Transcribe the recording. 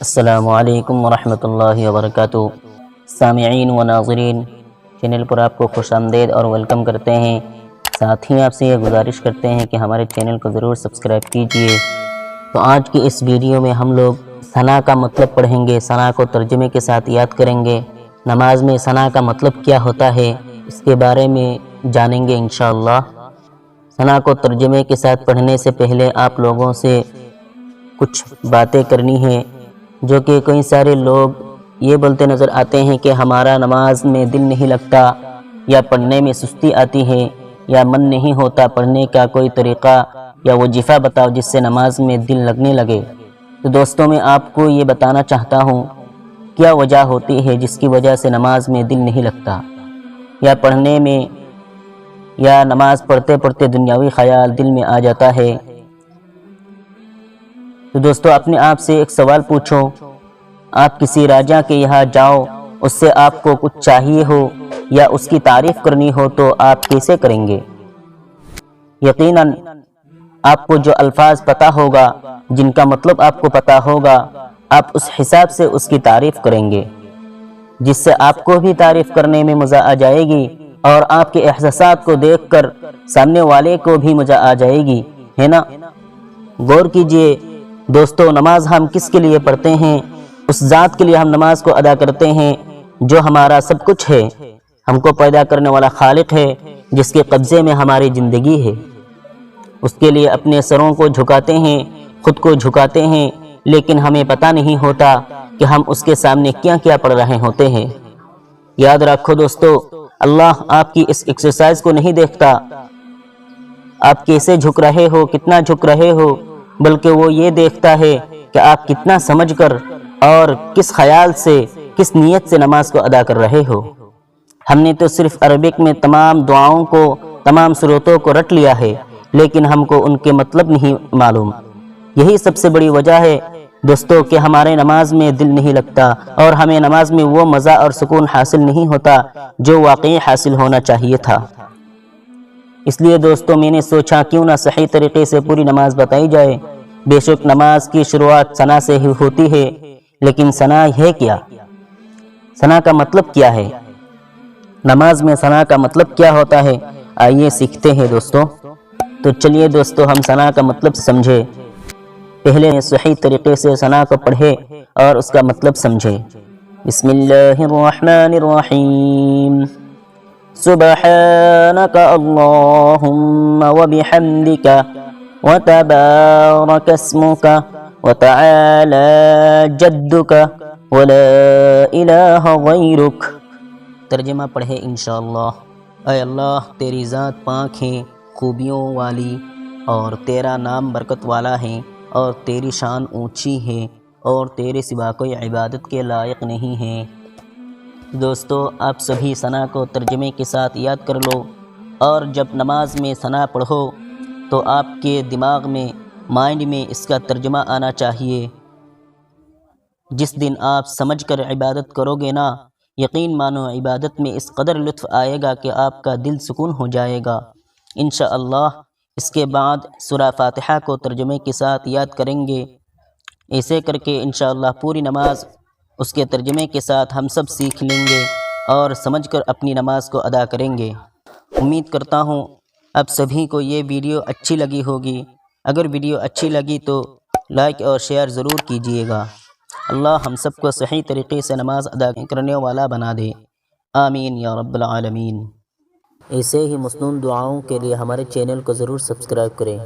السلام علیکم ورحمۃ اللہ وبرکاتہ۔ سامعین و ناظرین، چینل پر آپ کو خوش آمدید اور ویلکم کرتے ہیں۔ ساتھ ہی آپ سے یہ گزارش کرتے ہیں کہ ہمارے چینل کو ضرور سبسکرائب کیجئے۔ تو آج کی اس ویڈیو میں ہم لوگ ثنا کا مطلب پڑھیں گے، ثنا کو ترجمے کے ساتھ یاد کریں گے۔ نماز میں ثنا کا مطلب کیا ہوتا ہے اس کے بارے میں جانیں گے انشاءاللہ۔ ثنا کو ترجمے کے ساتھ پڑھنے سے پہلے آپ لوگوں سے کچھ باتیں کرنی ہیں، جو کہ کئی سارے لوگ یہ بولتے نظر آتے ہیں کہ ہمارا نماز میں دل نہیں لگتا، یا پڑھنے میں سستی آتی ہے، یا من نہیں ہوتا پڑھنے کا، کوئی طریقہ یا وظیفہ بتاؤ جس سے نماز میں دل لگنے لگے۔ تو دوستوں، میں آپ کو یہ بتانا چاہتا ہوں کیا وجہ ہوتی ہے جس کی وجہ سے نماز میں دل نہیں لگتا، یا پڑھنے میں، یا نماز پڑھتے پڑھتے دنیاوی خیال دل میں آ جاتا ہے۔ تو دوستو، اپنے آپ سے ایک سوال پوچھو، آپ کسی راجا کے یہاں جاؤ، اس سے آپ کو کچھ چاہیے ہو یا اس کی تعریف کرنی ہو تو آپ کیسے کریں گے؟ یقیناً آپ کو جو الفاظ پتہ ہوگا، جن کا مطلب آپ کو پتہ ہوگا، آپ اس حساب سے اس کی تعریف کریں گے، جس سے آپ کو بھی تعریف کرنے میں مزہ آ جائے گی، اور آپ کے احساسات کو دیکھ کر سامنے والے کو بھی مزہ آ جائے گی، ہے نا؟ غور کیجئے دوستو، نماز ہم کس کے لیے پڑھتے ہیں؟ اس ذات کے لیے ہم نماز کو ادا کرتے ہیں جو ہمارا سب کچھ ہے، ہم کو پیدا کرنے والا خالق ہے، جس کے قبضے میں ہماری زندگی ہے۔ اس کے لیے اپنے سروں کو جھکاتے ہیں، خود کو جھکاتے ہیں، لیکن ہمیں پتہ نہیں ہوتا کہ ہم اس کے سامنے کیا کیا پڑھ رہے ہوتے ہیں۔ یاد رکھو دوستو، اللہ آپ کی اس ایکسرسائز کو نہیں دیکھتا، آپ کیسے جھک رہے ہو، کتنا جھک رہے ہو، بلکہ وہ یہ دیکھتا ہے کہ آپ کتنا سمجھ کر اور کس خیال سے، کس نیت سے نماز کو ادا کر رہے ہو۔ ہم نے تو صرف عربک میں تمام دعاؤں کو، تمام صورتوں کو رٹ لیا ہے، لیکن ہم کو ان کے مطلب نہیں معلوم۔ یہی سب سے بڑی وجہ ہے دوستو کہ ہمارے نماز میں دل نہیں لگتا، اور ہمیں نماز میں وہ مزہ اور سکون حاصل نہیں ہوتا جو واقعی حاصل ہونا چاہیے تھا۔ اس لیے دوستو، میں نے سوچا کیوں نہ صحیح طریقے سے پوری نماز بتائی جائے۔ بے شک نماز کی شروعات ثنا سے ہی ہوتی ہے، لیکن ثنا ہے کیا؟ ثنا کا مطلب کیا ہے؟ نماز میں ثنا کا مطلب کیا ہوتا ہے؟ آئیے سیکھتے ہیں دوستو۔ تو چلیے دوستو، ہم ثنا کا مطلب سمجھے۔ پہلے صحیح طریقے سے ثنا کو پڑھے اور اس کا مطلب سمجھے۔ بسم اللہ الرحمن الرحیم۔ سبحانک اللہم وبحمدک وتبارک اسمک وتعالی جدک ولا الہ غیرک۔ ترجمہ پڑھے انشاءاللہ۔ اے اللہ، تیری ذات پاک ہے، خوبیوں والی، اور تیرا نام برکت والا ہے، اور تیری شان اونچی ہے، اور تیرے سوا کوئی عبادت کے لائق نہیں ہے۔ دوستو، آپ سبھی ثنا کو ترجمے کے ساتھ یاد کر لو، اور جب نماز میں ثنا پڑھو تو آپ کے دماغ میں، مائنڈ میں اس کا ترجمہ آنا چاہیے۔ جس دن آپ سمجھ کر عبادت کرو گے نا، یقین مانو عبادت میں اس قدر لطف آئے گا کہ آپ کا دل سکون ہو جائے گا انشاءاللہ۔ اس کے بعد سورہ فاتحہ کو ترجمے کے ساتھ یاد کریں گے۔ ایسے کر کے انشاءاللہ پوری نماز اس کے ترجمے کے ساتھ ہم سب سیکھ لیں گے اور سمجھ کر اپنی نماز کو ادا کریں گے۔ امید کرتا ہوں اب سبھی کو یہ ویڈیو اچھی لگی ہوگی۔ اگر ویڈیو اچھی لگی تو لائک اور شیئر ضرور کیجئے گا۔ اللہ ہم سب کو صحیح طریقے سے نماز ادا کرنے والا بنا دے، آمین یا رب العالمین۔ ایسے ہی مسنون دعاؤں کے لیے ہمارے چینل کو ضرور سبسکرائب کریں۔